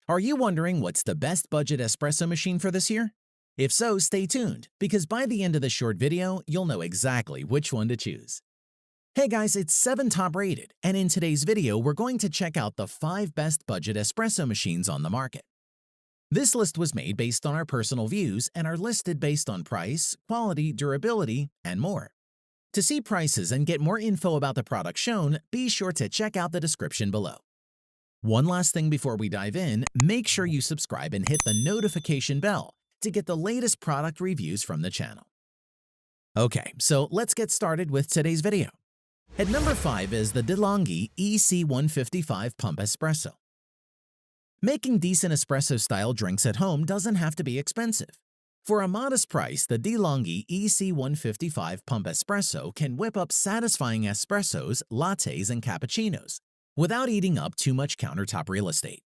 Are you wondering what's the best budget espresso machine for this year? If so, stay tuned, because by the end of the short video, you'll know exactly which one to choose. Hey guys, it's 7 Top Rated, and in today's video, we're going to check out the 5 best budget espresso machines on the market. This list was made based on our personal views and are listed based on price, quality, durability, and more. To see prices and get more info about the product shown, be sure to check out the description below. One last thing before we dive in, make sure you subscribe and hit the notification bell to get the latest product reviews from the channel. Okay, so let's get started with today's video. At number 5 is the DeLonghi EC155 Pump Espresso. Making decent espresso-style drinks at home doesn't have to be expensive. For a modest price, the DeLonghi EC155 Pump Espresso can whip up satisfying espressos, lattes, and cappuccinos without eating up too much countertop real estate.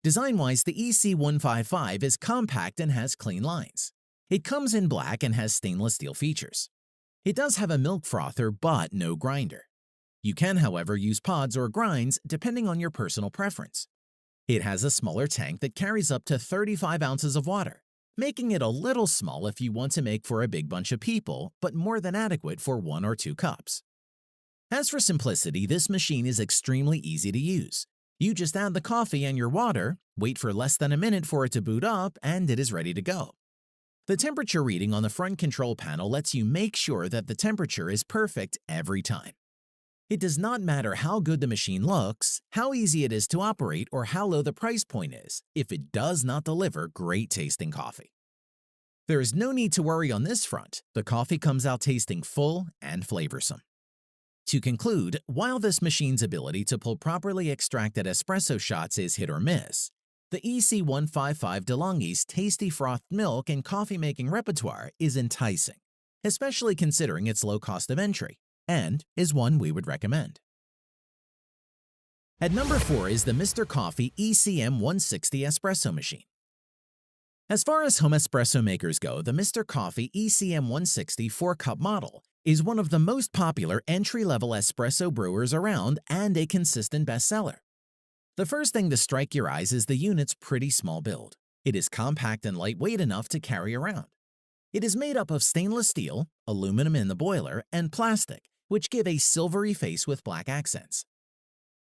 Design-wise, the EC155 is compact and has clean lines. It comes in black and has stainless steel features. It does have a milk frother but no grinder. You can, however, use pods or grinds depending on your personal preference. It has a smaller tank that carries up to 35 ounces of water, making it a little small if you want to make for a big bunch of people, but more than adequate for 1 or 2 cups. As for simplicity, this machine is extremely easy to use. You just add the coffee and your water, wait for less than a minute for it to boot up, and it is ready to go. The temperature reading on the front control panel lets you make sure that the temperature is perfect every time. It does not matter how good the machine looks, how easy it is to operate, or how low the price point is, if it does not deliver great tasting coffee. There is no need to worry on this front. The coffee comes out tasting full and flavorsome. To conclude, while this machine's ability to pull properly extracted espresso shots is hit or miss, the EC155 DeLonghi's tasty frothed milk and coffee-making repertoire is enticing, especially considering its low cost of entry, and is one we would recommend. At number 4 is the Mr. Coffee ECM160 Espresso Machine. As far as home espresso makers go, the Mr. Coffee ECM160 4-cup model is one of the most popular entry-level espresso brewers around and a consistent bestseller. The first thing to strike your eyes is the unit's pretty small build. It is compact and lightweight enough to carry around. It is made up of stainless steel, aluminum in the boiler, and plastic, which give a silvery face with black accents.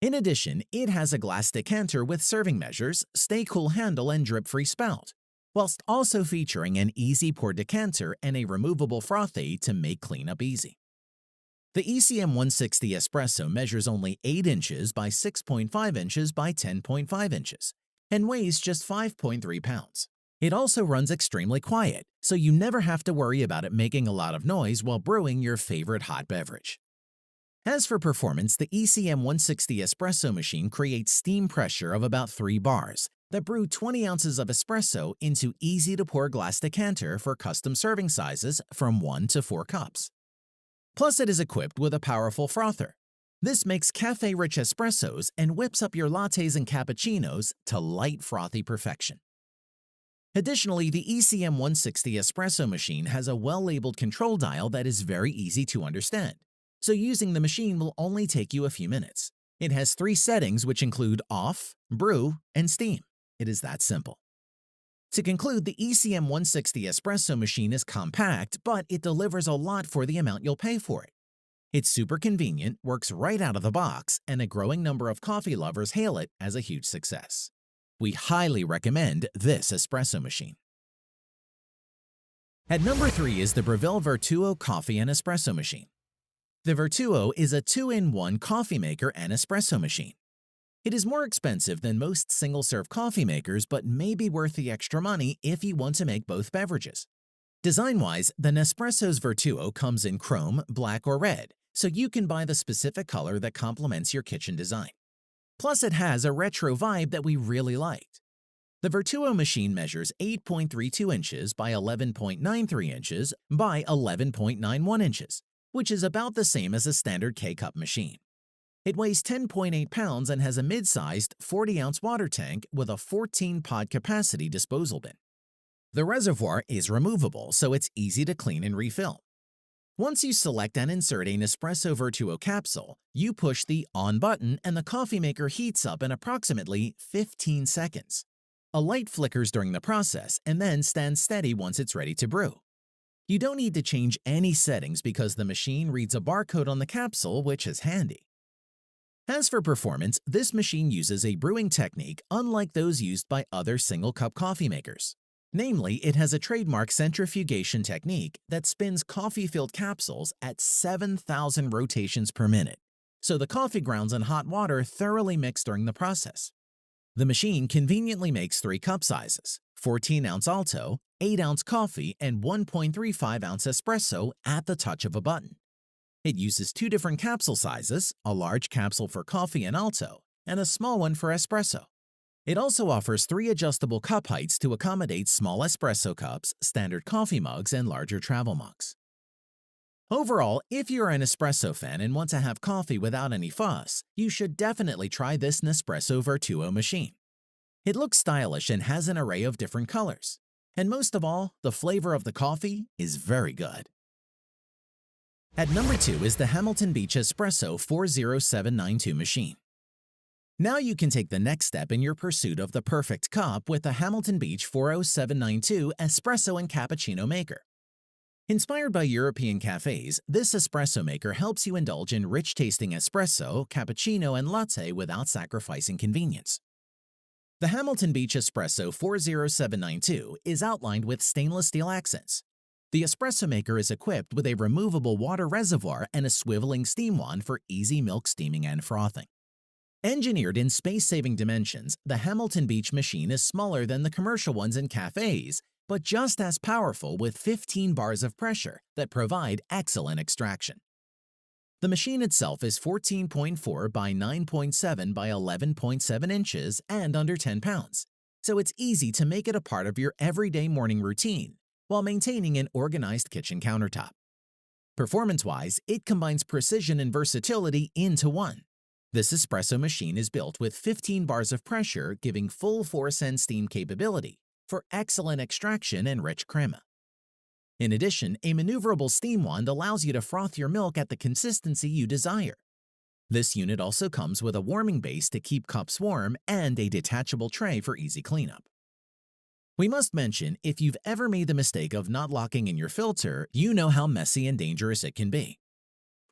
In addition, it has a glass decanter with serving measures, stay-cool handle, and drip-free spout, whilst also featuring an easy pour decanter and a removable froth aid to make cleanup easy. The ECM160 Espresso measures only 8 inches by 6.5 inches by 10.5 inches and weighs just 5.3 pounds. It also runs extremely quiet, so you never have to worry about it making a lot of noise while brewing your favorite hot beverage. As for performance, the ECM160 Espresso machine creates steam pressure of about 3 bars that brew 20 ounces of espresso into easy-to-pour glass decanter for custom serving sizes from 1 to 4 cups. Plus, it is equipped with a powerful frother. This makes cafe-rich espressos and whips up your lattes and cappuccinos to light, frothy perfection. Additionally, the ECM160 Espresso machine has a well-labeled control dial that is very easy to understand, so using the machine will only take you a few minutes. It has 3 settings which include off, brew, and steam. It is that simple. To conclude, the ECM160 Espresso machine is compact, but it delivers a lot for the amount you'll pay for it. It's super convenient, works right out of the box, and a growing number of coffee lovers hail it as a huge success. We highly recommend this espresso machine. At number 3 is the Breville Vertuo Coffee and Espresso Machine. The Vertuo is a 2-in-1 coffee maker and espresso machine. It is more expensive than most single-serve coffee makers, but may be worth the extra money if you want to make both beverages. Design-wise, the Nespresso's Vertuo comes in chrome, black, or red, so you can buy the specific color that complements your kitchen design. Plus, it has a retro vibe that we really liked. The Vertuo machine measures 8.32 inches by 11.93 inches by 11.91 inches, which is about the same as a standard K-cup machine. It weighs 10.8 pounds and has a mid-sized 40-ounce water tank with a 14-pod capacity disposal bin. The reservoir is removable, so it's easy to clean and refill. Once you select and insert a Nespresso Vertuo capsule, you push the on button and the coffee maker heats up in approximately 15 seconds. A light flickers during the process and then stands steady once it's ready to brew. You don't need to change any settings because the machine reads a barcode on the capsule, which is handy. As for performance, this machine uses a brewing technique unlike those used by other single-cup coffee makers. Namely, it has a trademark centrifugation technique that spins coffee-filled capsules at 7,000 rotations per minute, so the coffee grounds and hot water thoroughly mix during the process. The machine conveniently makes 3 cup sizes: 14-ounce Alto, 8-ounce coffee, and 1.35-ounce espresso at the touch of a button. It uses 2 different capsule sizes, a large capsule for coffee and Alto, and a small one for espresso. It also offers 3 adjustable cup heights to accommodate small espresso cups, standard coffee mugs, and larger travel mugs. Overall, if you're an espresso fan and want to have coffee without any fuss, you should definitely try this Nespresso Vertuo machine. It looks stylish and has an array of different colors. And most of all, the flavor of the coffee is very good. At number 2 is the Hamilton Beach Espresso 40792 machine. Now you can take the next step in your pursuit of the perfect cup with the Hamilton Beach 40792 Espresso and Cappuccino Maker. Inspired by European cafes, this espresso maker helps you indulge in rich-tasting espresso, cappuccino, and latte without sacrificing convenience. The Hamilton Beach Espresso 40792 is outlined with stainless steel accents. The espresso maker is equipped with a removable water reservoir and a swiveling steam wand for easy milk steaming and frothing. Engineered in space-saving dimensions, the Hamilton Beach machine is smaller than the commercial ones in cafes, but just as powerful with 15 bars of pressure that provide excellent extraction. The machine itself is 14.4 by 9.7 by 11.7 inches and under 10 pounds, so it's easy to make it a part of your everyday morning routine while maintaining an organized kitchen countertop. Performance-wise, it combines precision and versatility into one. This espresso machine is built with 15 bars of pressure, giving full force and steam capability for excellent extraction and rich crema. In addition, a maneuverable steam wand allows you to froth your milk at the consistency you desire. This unit also comes with a warming base to keep cups warm and a detachable tray for easy cleanup. We must mention, if you've ever made the mistake of not locking in your filter, you know how messy and dangerous it can be.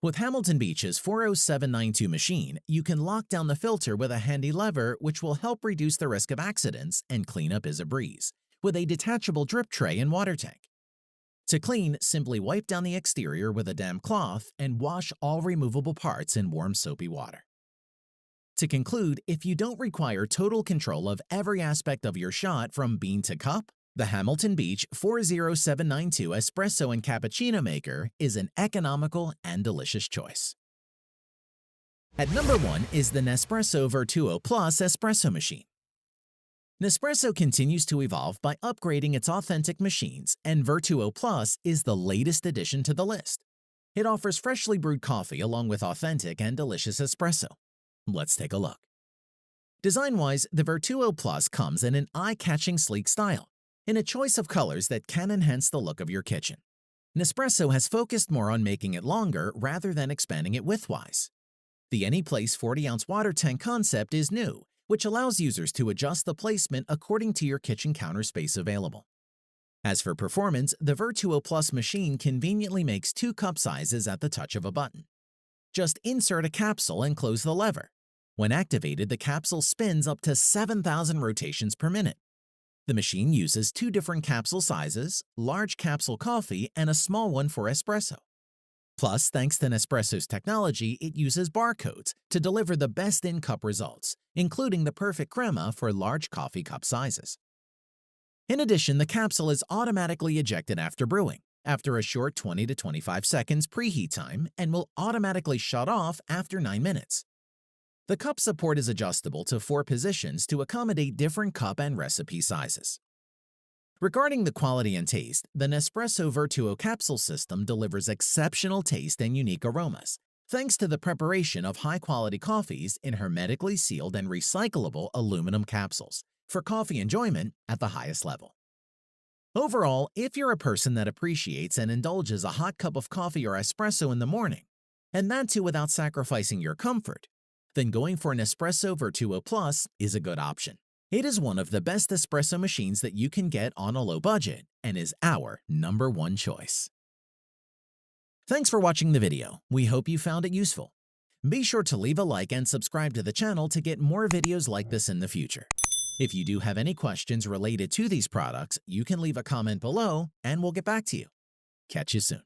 With Hamilton Beach's 40792 machine, you can lock down the filter with a handy lever which will help reduce the risk of accidents, and cleanup is a breeze, with a detachable drip tray and water tank. To clean, simply wipe down the exterior with a damp cloth and wash all removable parts in warm soapy water. To conclude, if you don't require total control of every aspect of your shot from bean to cup, the Hamilton Beach 40792 Espresso and Cappuccino Maker is an economical and delicious choice. At number 1 is the Nespresso Vertuo Plus Espresso Machine. Nespresso continues to evolve by upgrading its authentic machines, and Vertuo Plus is the latest addition to the list. It offers freshly brewed coffee along with authentic and delicious espresso. Let's take a look. Design-wise, the Vertuo Plus comes in an eye-catching sleek style, in a choice of colors that can enhance the look of your kitchen. Nespresso has focused more on making it longer rather than expanding it widthwise. The Anyplace 40-ounce water tank concept is new, which allows users to adjust the placement according to your kitchen counter space available. As for performance, the Vertuo Plus machine conveniently makes 2 cup sizes at the touch of a button. Just insert a capsule and close the lever. When activated, the capsule spins up to 7,000 rotations per minute. The machine uses 2 different capsule sizes, large capsule coffee and a small one for espresso. Plus, thanks to Nespresso's technology, it uses barcodes to deliver the best in-cup results, including the perfect crema for large coffee cup sizes. In addition, the capsule is automatically ejected after brewing, after a short 20 to 25 seconds preheat time, and will automatically shut off after 9 minutes. The cup support is adjustable to 4 positions to accommodate different cup and recipe sizes. Regarding the quality and taste, the Nespresso Vertuo capsule system delivers exceptional taste and unique aromas, thanks to the preparation of high-quality coffees in hermetically sealed and recyclable aluminum capsules for coffee enjoyment at the highest level. Overall, if you're a person that appreciates and indulges a hot cup of coffee or espresso in the morning, and that too without sacrificing your comfort, then going for an Espresso Vertuo Plus is a good option. It is one of the best espresso machines that you can get on a low budget and is our #1 choice. Thanks for watching the video. We hope you found it useful. Be sure to leave a like and subscribe to the channel to get more videos like this in the future. If you do have any questions related to these products, you can leave a comment below and we'll get back to you. Catch you soon.